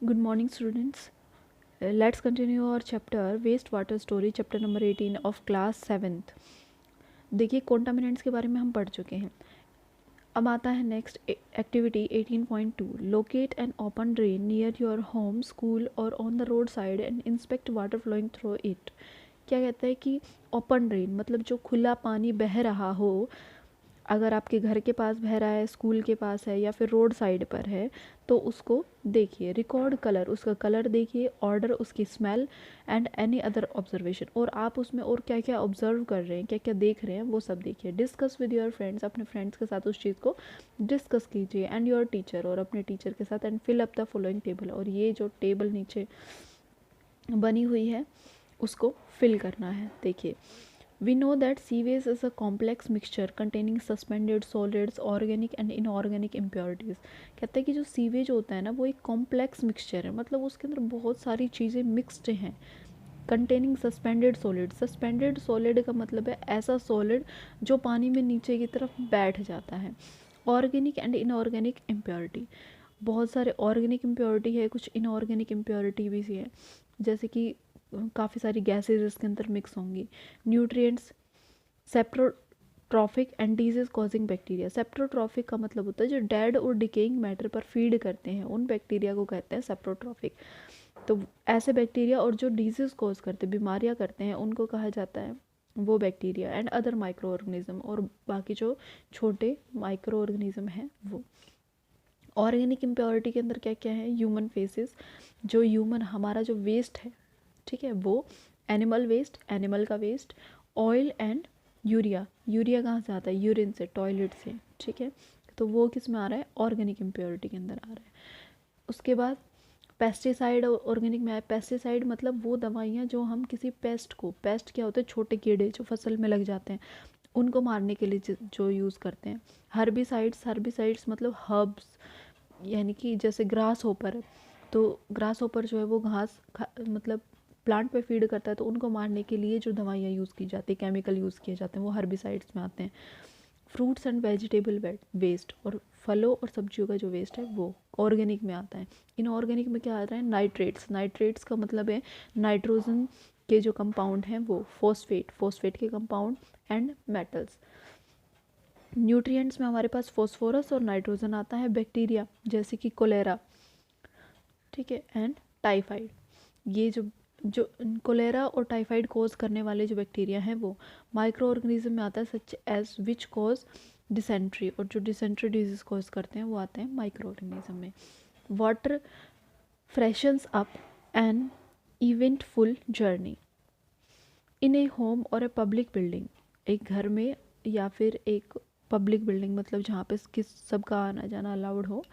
Good morning, students. Let's continue our chapter wastewater story, chapter number 18 of class 7th. देखिए कॉन्टामिनेंट्स के बारे में हम पढ़ चुके हैं. अब आता है next activity 18.2. Locate an open drain near your home, school और on the road side and inspect water flowing through it. क्या कहता है कि ओपन ड्रेन मतलब जो खुला पानी बह रहा हो, अगर आपके घर के पास बह रहा है, स्कूल के पास है या फिर रोड साइड पर है, तो उसको देखिए. रिकॉर्ड कलर, उसका कलर देखिए. ऑर्डर, उसकी smell and any other observation. और आप उसमें और क्या क्या ऑब्जर्व कर रहे हैं, क्या क्या देख रहे हैं, वो सब देखिए. डिस्कस विद योर फ्रेंड्स, अपने फ्रेंड्स के साथ उस चीज़ को डिस्कस कीजिए. एंड योर टीचर, और अपने टीचर के साथ. And fill up the following table. और ये जो टेबल नीचे बनी हुई है उसको फिल करना है. देखिए, we know that sewage is a complex mixture containing suspended solids, organic and inorganic impurities. कहते हैं कि जो सीवेज होता है ना, वो एक कॉम्प्लेक्स मिक्सचर है, मतलब उसके अंदर बहुत सारी चीज़ें मिक्सड हैं. Containing suspended solid. Suspended solid का मतलब है ऐसा सॉलिड जो पानी में नीचे की तरफ बैठ जाता है. Organic and inorganic impurity. बहुत सारे ऑर्गेनिक इम्प्योरिटी है, कुछ इनऑर्गेनिक इम्प्योरिटी भी है, जैसे कि काफ़ी सारी गैसेज इसके अंदर मिक्स होंगी. Nutrients, saprotrophic and disease causing bacteria. Saprotrophic का मतलब होता है जो डेड और डिकेइंग मैटर पर फीड करते हैं, उन बैक्टीरिया को कहते हैं सेप्ट्रोट्रॉफिक. तो ऐसे बैक्टीरिया और जो डिजीज कॉज करते, बीमारियां करते हैं, उनको कहा जाता है वो bacteria. And other micro organism, और बाकी जो छोटे माइक्रो ऑर्गेनिज्म हैं वो. ऑर्गेनिक इम्प्योरिटी के अंदर क्या क्या है? ह्यूमन फेसेस, जो ह्यूमन हमारा जो वेस्ट है, ठीक है, वो. एनिमल वेस्ट, एनिमल का waste. Oil and urea. Urea कहाँ से आता है? यूरिन से, टॉयलेट से, ठीक है. तो वो किस में आ रहा है? ऑर्गेनिक इम्प्योरिटी के अंदर आ रहा है. उसके बाद पेस्टिसाइड ऑर्गेनिक में आया. पेस्टिसाइड मतलब वो दवाइयाँ जो हम किसी पेस्ट को, पेस्ट क्या होते हैं? छोटे कीड़े जो फसल में लग जाते हैं, उनको मारने के लिए जो यूज़ करते हैं. हर्बिसाइड्स, हर्बिसाइड्स मतलब हर्ब्स, यानी कि जैसे ग्रास होपर है, तो ग्रास होपर जो है वो घास मतलब प्लांट पे फीड करता है, तो उनको मारने के लिए जो दवाइयाँ यूज़ की जाती है, केमिकल यूज़ किए जाते हैं, वो हर्बिसाइड्स में आते हैं. फ्रूट्स एंड वेजिटेबल वेस्ट, और फलों और सब्जियों का जो वेस्ट है वो ऑर्गेनिक में आता है. इनऑर्गेनिक में क्या आता है? नाइट्रेट्स. नाइट्रेट्स का मतलब है नाइट्रोजन के जो कंपाउंड हैं वो. फॉस्फेट, फॉस्फेट के कंपाउंड. And metals. न्यूट्रिएंट्स में हमारे पास फॉस्फोरस और नाइट्रोजन आता है. बैक्टीरिया जैसे कि कोलेरा, ठीक है, एंड टाइफाइड. ये जो जो कोलेरा और टाइफाइड कोज करने वाले जो बैक्टीरिया हैं वो माइक्रो ऑर्गेनिज्म में आता है, सच एज विच कोज डिसेंट्री. और जो डिसेंट्री डिजीज कोज करते हैं वो आते हैं माइक्रो ऑर्गेनिज्म में. Water freshens up an eventful journey. In A home और ए पब्लिक बिल्डिंग. एक घर में या फिर एक पब्लिक बिल्डिंग, मतलब जहाँ पे किस सबका आना जाना अलाउड हो.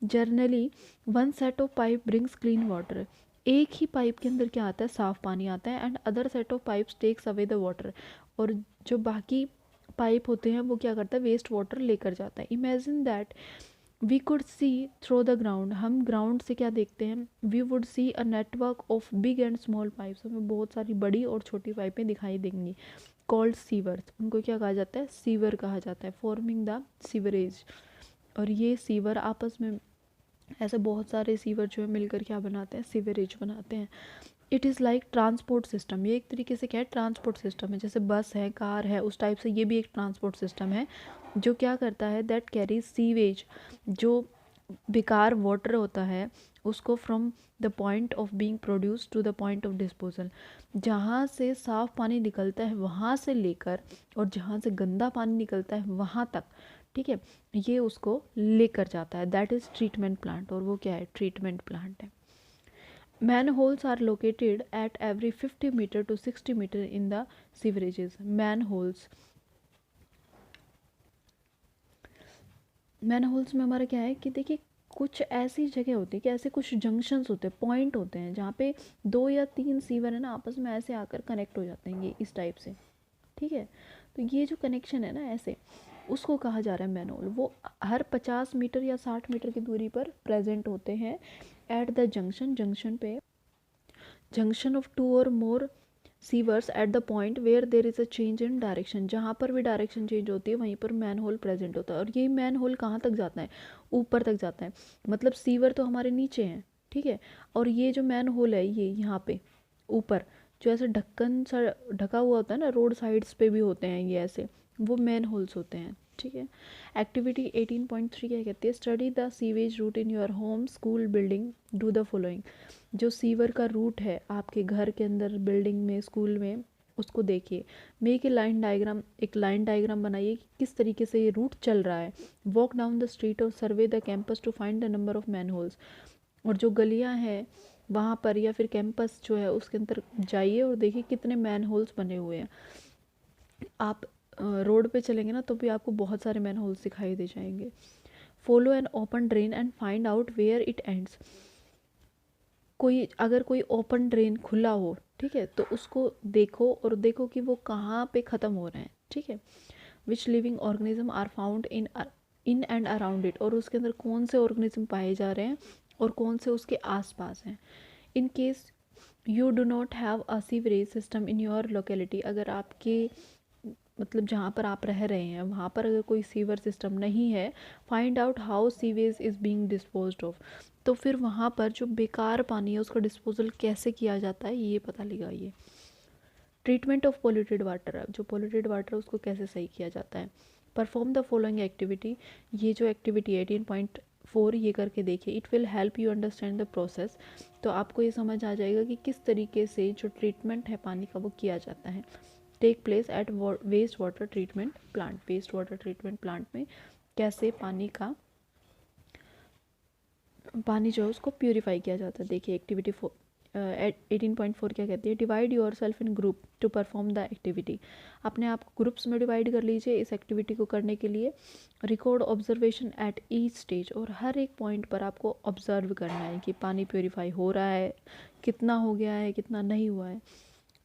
Generally one set of pipe brings clean water. एक ही पाइप के अंदर क्या आता है? साफ पानी आता है. And other set of pipes takes away the water. और जो बाकी पाइप होते हैं वो क्या करता है? वेस्ट वाटर लेकर जाता है. Imagine that we could see through the ground. हम ग्राउंड से क्या देखते हैं? We would see a network of big and small pipes. हमें बहुत सारी बड़ी और छोटी पाइपें दिखाई देंगी. Called sewers. उनको क्या कहा जाता है? सीवर कहा जाता है. Forming the sewerage. और ये सीवर आपस में, ऐसे बहुत सारे सीवर जो है मिलकर क्या बनाते हैं? सीवरेज बनाते हैं. It is like transport system. ये एक तरीके से क्या है? ट्रांसपोर्ट सिस्टम है. जैसे बस है, कार है, उस टाइप से ये भी एक ट्रांसपोर्ट सिस्टम है जो क्या करता है? That carries sewage. जो बेकार वाटर होता है उसको from the point of being produce to the point of disposal. जहाँ से साफ़ पानी निकलता है वहाँ से लेकर, और जहाँ से गंदा पानी निकलता है वहाँ तक, ठीक है, ये उसको लेकर जाता है. That is treatment plant. और वो क्या है? ट्रीटमेंट प्लांट है. Manholes are located at every 50 meter to 60 meter in the sewerages. Manholes. Manholes में हमारा क्या है कि देखिए कुछ ऐसी जगह होती है कि ऐसे कुछ जंक्शंस होते हैं, पॉइंट होते हैं, जहाँ पे 2 या 3 सीवर है ना आपस में ऐसे आकर कनेक्ट हो जाते हैं, ये इस टाइप से, ठीक है. तो ये जो कनेक्शन है ना ऐसे, उसको कहा जा रहा है मैनहोल. वो हर 50 मीटर या 60 मीटर की दूरी पर प्रेजेंट होते हैं. एट द जंक्शन, जंक्शन पे, जंक्शन ऑफ 2 और more sewers at the point where there is a change in direction. जहाँ पर भी डायरेक्शन चेंज होती है वहीं पर मैन होल प्रेजेंट होता है. और ये मैन होल कहाँ तक जाता है? ऊपर तक जाता है. मतलब सीवर तो हमारे नीचे हैं, ठीक है। और ये जो मैन होल है, ये यहाँ पे ऊपर जो ऐसे ढक्कन सा ढका हुआ होता है ना, रोड साइड्स पे भी होते हैं ये ऐसे, वो मैन होल्स होते हैं। ठीक है। एक्टिविटी 18.3 क्या कहती है, study the sewage route in your home school building, do the following. जो सीवर का रूट है आपके घर के अंदर, बिल्डिंग में, स्कूल में, उसको देखिए। मेक ए लाइन डायग्राम, एक लाइन डायग्राम बनाइए कि किस तरीके से ये रूट चल रहा है। वॉक डाउन द स्ट्रीट और survey the campus to find the number of manhole. और जो गलियां हैं वहाँ पर या फिर कैंपस जो है उसके अंदर जाइए और देखिए कितने मैन होल्स बने हुए हैं। आप रोड पे चलेंगे ना तो भी आपको बहुत सारे मैन होल्स दिखाई दे जाएंगे। Follow an open drain and find out where it ends. अगर कोई ओपन ड्रेन खुला हो, ठीक है, तो उसको देखो और देखो कि वो कहाँ पे ख़त्म हो रहे हैं। ठीक है। Which living organism are found in and around it. और उसके अंदर कौन से ऑर्गेनिज्म पाए जा रहे हैं और कौन से उसके आसपास हैं। In case you do not have a sewerage system in your locality. अगर आपके मतलब जहाँ पर आप रह रहे हैं वहाँ पर अगर कोई सीवर सिस्टम नहीं है, find out how sewage is being disposed of. तो फिर वहाँ पर जो बेकार पानी है उसका डिस्पोजल कैसे किया जाता है ये पता लगाइए। ट्रीटमेंट ऑफ पोल्यूटेड वाटर, जो पोल्यूटेड वाटर है उसको कैसे सही किया जाता है। परफॉर्म द फॉलोइंग एक्टिविटी, ये जो एक्टिविटी 18.4 ये करके देखिए। It will help you understand the process. तो आपको ये समझ आ जाएगा कि किस तरीके से जो ट्रीटमेंट है पानी का वो किया जाता है। Take place at waste water treatment plant. Waste water treatment plant में कैसे पानी जो है उसको प्योरीफाई किया जाता है। देखिए एक्टिविटी 18.4 क्या कहती है, divide yourself in group to perform the activity. अपने आप को ग्रुप्स में डिवाइड कर लीजिए इस एक्टिविटी को करने के लिए। Record observation at each stage, और हर एक पॉइंट पर आपको ऑब्जर्व करना है कि पानी प्योरीफाई हो रहा है, कितना हो गया है, कितना नहीं हुआ है।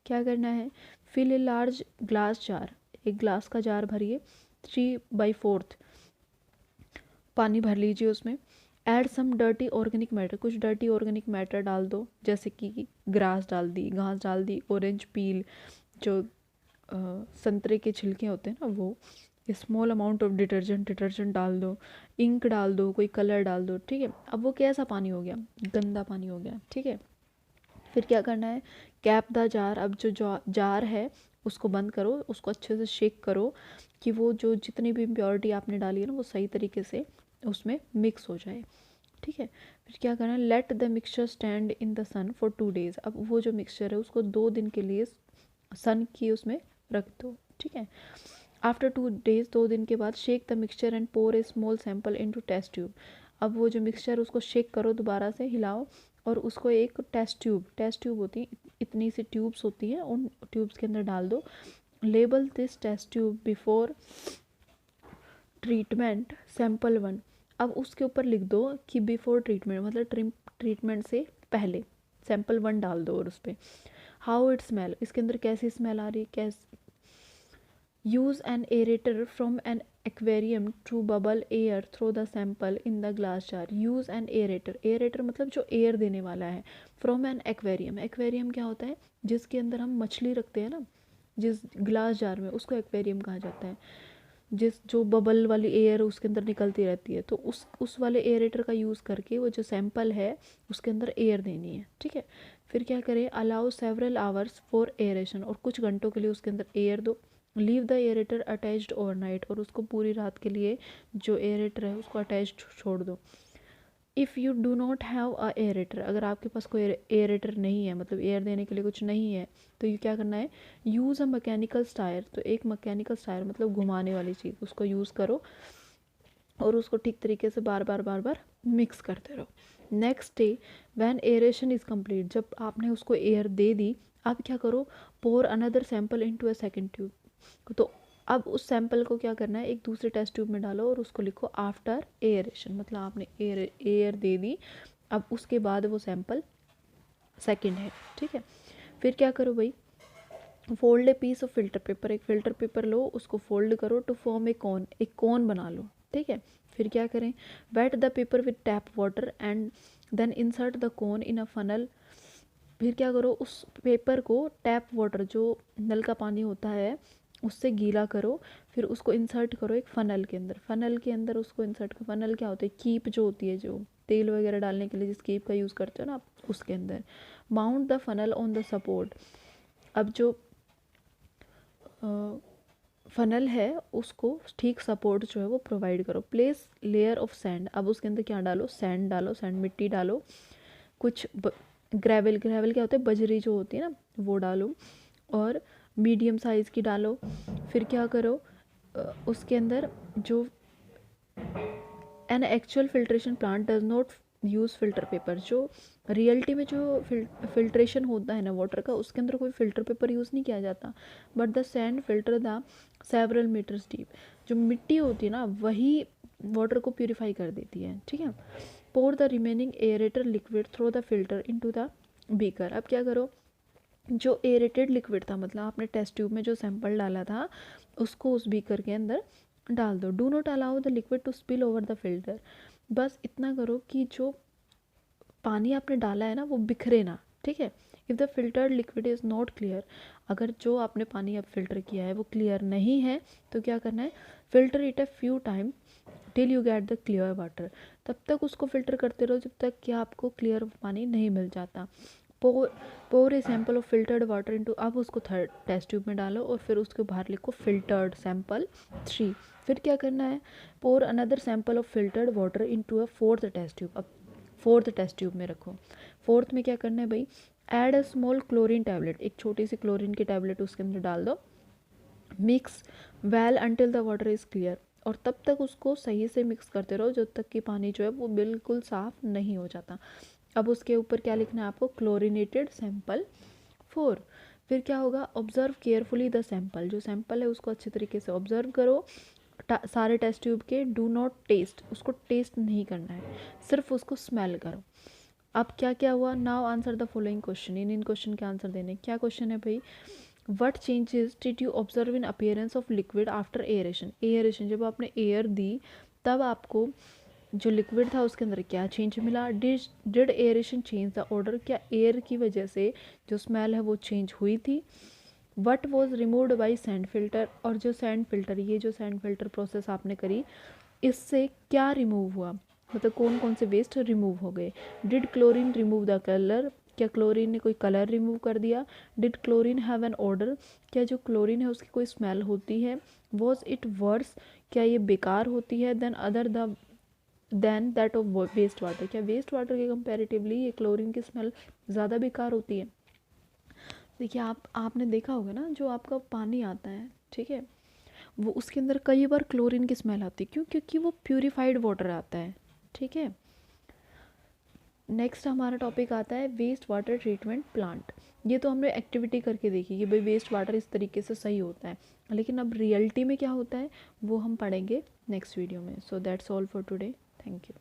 क्या करना है, fill a large glass jar, एक ग्लास का जार भरिए, 3/4 पानी भर लीजिए उसमें। Add some dirty organic matter, कुछ डर्टी ऑर्गेनिक मैटर डाल दो, जैसे कि ग्रास डाल दी, घास डाल दी, ऑरेंज पील, जो संतरे के छिलके होते हैं ना वो, स्मॉल अमाउंट ऑफ डिटर्जेंट डाल दो, इंक डाल दो, कोई कलर डाल दो। ठीक है। अब वो कैसा पानी हो गया, गंदा पानी हो गया। ठीक है। फिर क्या करना है, कैप द जार। अब जो जार है उसको बंद करो, उसको अच्छे से शेक करो कि वो जो जितनी भी इम्प्योरिटी आपने डाली है ना वो सही तरीके से उसमें मिक्स हो जाए। ठीक है। फिर क्या करना है, let the mixture stand in the sun for 2 days। अब वो जो मिक्सचर है उसको 2 दिन के लिए सन की उसमें रख दो। ठीक है। आफ्टर 2 days, 2 दिन के बाद, shake the mixture and pour a small sample into test tube. अब वो जो मिक्सचर उसको शेक करो, दोबारा से हिलाओ और उसको एक टेस्ट ट्यूब होती है, इतनी सी ट्यूब्स होती हैं, उन ट्यूब्स के अंदर डाल दो। Label this test tube before treatment sample 1। अब उसके ऊपर लिख दो कि बिफोर ट्रीटमेंट मतलब ट्रीटमेंट से पहले सैंपल 1 डाल दो। और उस पर हाउ इट स्मेल, इसके अंदर कैसी स्मेल आ रही है, use an aerator from an aquarium to bubble air through the sample in the glass jar. Use an aerator मतलब जो एयर देने वाला है। फ्रॉम एन एक्वेरियम, एक्वेरियम क्या होता है, जिसके अंदर हम मछली रखते हैं ना, जिस ग्लास जार में, उसको एक्वेरियम कहा जाता है। जो बबल वाली एयर उसके अंदर निकलती रहती है, तो उस वाले एरेटर का यूज़ करके वो जो सैंपल है उसके अंदर एयर देनी है। ठीक है। फिर क्या करें, allow several hours for aeration, और कुछ घंटों के लिए उसके अंदर एयर दो। Leave the aerator attached overnight, और उसको पूरी रात के लिए जो एरेटर है उसको अटैच्ड छोड़ दो। If you do not have a aerator, अगर आपके पास कोई एरेटर नहीं है, मतलब एयर देने के लिए कुछ नहीं है, तो ये क्या करना है, यूज़ अ मैकेनिकल स्टायर। तो एक मैकेनिकल स्टायर मतलब घुमाने वाली चीज़, उसको यूज़ करो और उसको ठीक तरीके से बार बार मिक्स करते रहो। Next day when aeration is complete, जब आपने उसको एयर दे दी, अब क्या करो, pour another sample into a second tube. तो अब उस सैंपल को क्या करना है, एक दूसरे टेस्ट ट्यूब में डालो और उसको लिखो आफ्टर एयरेशन, मतलब आपने एयर दे दी, अब उसके बाद वो सैंपल सेकंड है। ठीक है। फिर क्या करो भाई, fold a piece of filter paper, एक फिल्टर पेपर लो, उसको फोल्ड करो टू फॉर्म ए कॉन, एक कॉन बना लो। ठीक है। फिर क्या करें, wet the paper with tap water and then insert the cone in a funnel. फिर क्या करो, उस पेपर को टैप वाटर, जो नल का पानी होता है, उससे गीला करो। फिर उसको इंसर्ट करो एक फ़नल के अंदर, उसको इंसर्ट करो। फ़नल क्या होता है, कीप जो होती है, जो तेल वगैरह डालने के लिए जिस केप का यूज़ करते हो ना आप, उसके अंदर। Mount the funnel on the support, अब जो फनल है उसको ठीक सपोर्ट जो है वो प्रोवाइड करो। प्लेस लेयर ऑफ सैंड, अब उसके अंदर क्या डालो, सैंड डालो, सैंड मिट्टी डालो, कुछ ग्रेवल, ग्रेवल क्या होता है, बजरी जो होती है ना वो डालो, और मीडियम साइज़ की डालो। फिर क्या करो, उसके अंदर जो an actual filtration plant does not use filter paper, जो रियलिटी में जो फिल्ट्रेशन होता है ना वाटर का, उसके अंदर कोई फिल्टर पेपर यूज़ नहीं किया जाता, but the sand filter the several metres deep, जो मिट्टी होती है ना वही वाटर को प्यूरिफाई कर देती है, ठीक है। Pour the remaining aerated liquid through the filter into the beaker, अब क्या करो, जो एरेटेड लिक्विड था, मतलब आपने टेस्ट ट्यूब में जो सैंपल डाला था उसको उस बीकर के अंदर डाल दो। Do not allow the liquid to spill over the filter, बस इतना करो कि जो पानी आपने डाला है ना वो बिखरे ना, ठीक है। If the filtered liquid is not clear, अगर जो आपने पानी अब फिल्टर किया है वो क्लियर नहीं है तो क्या करना है, filter it a few time till you get the clear water, तब तक उसको फिल्टर करते रहो जब तक कि आपको क्लियर पानी नहीं मिल जाता। Pour a sample of filtered water into, अब उसको थर्ड टेस्ट ट्यूब में डालो और फिर उसके बाहर लिखो फिल्टर्ड सैंपल 3। फिर क्या करना है, pour another sample of filtered water into a fourth test tube, अब फोर्थ टेस्ट ट्यूब में रखो। फोर्थ में क्या करना है भाई, add a small chlorine tablet, एक छोटी सी क्लोरीन की टैबलेट उसके अंदर डाल दो। Mix well until the water is clear, और तब तक उसको सही से मिक्स करते रहो जब तक कि पानी जो है वो बिल्कुल साफ़ नहीं हो जाता। अब उसके ऊपर क्या लिखना है आपको, क्लोरीनेटेड सैंपल 4। फिर क्या होगा, ऑब्जर्व केयरफुली द सैंपल, जो सैंपल है उसको अच्छे तरीके से ऑब्जर्व करो सारे टेस्ट ट्यूब के। डू नॉट टेस्ट, उसको टेस्ट नहीं करना है, सिर्फ उसको स्मेल करो। अब क्या क्या हुआ, now answer the following question, in question के आंसर देने। क्या क्वेश्चन है भाई, what changes did you observe in appearance of liquid after aeration, aeration जब आपने एयर दी तब आपको जो लिक्विड था उसके अंदर क्या चेंज मिला। Did aeration change the order, क्या एयर की वजह से जो स्मेल है वो चेंज हुई थी। What was removed by sand filter, और जो सैंड फिल्टर, ये जो सैंड फिल्टर प्रोसेस आपने करी इससे क्या रिमूव हुआ, मतलब कौन कौन से वेस्ट रिमूव हो गए। Did chlorine remove the colour, क्या क्लोरीन ने कोई कलर रिमूव कर दिया। Did chlorine have an order, क्या जो क्लोरीन है उसकी कोई स्मेल होती है। वॉज इट वर्स, क्या ये बेकार होती है then that of waste water, क्या वेस्ट वाटर के कंपैरेटिवली ये क्लोरीन की स्मेल ज़्यादा बेकार होती है। देखिए आपने देखा होगा ना, जो आपका पानी आता है, ठीक है, वो उसके अंदर कई बार क्लोरीन की स्मेल आती है, क्यों, क्योंकि वो प्यूरिफाइड वाटर आता है, ठीक है। नेक्स्ट हमारा टॉपिक आता है वेस्ट वाटर ट्रीटमेंट प्लांट। ये तो हमने एक्टिविटी करके देखी कि भाई वेस्ट वाटर इस तरीके से सही होता है, लेकिन अब रियलिटी में क्या होता है वो हम पढ़ेंगे नेक्स्ट वीडियो में। So that's all for today, thank you.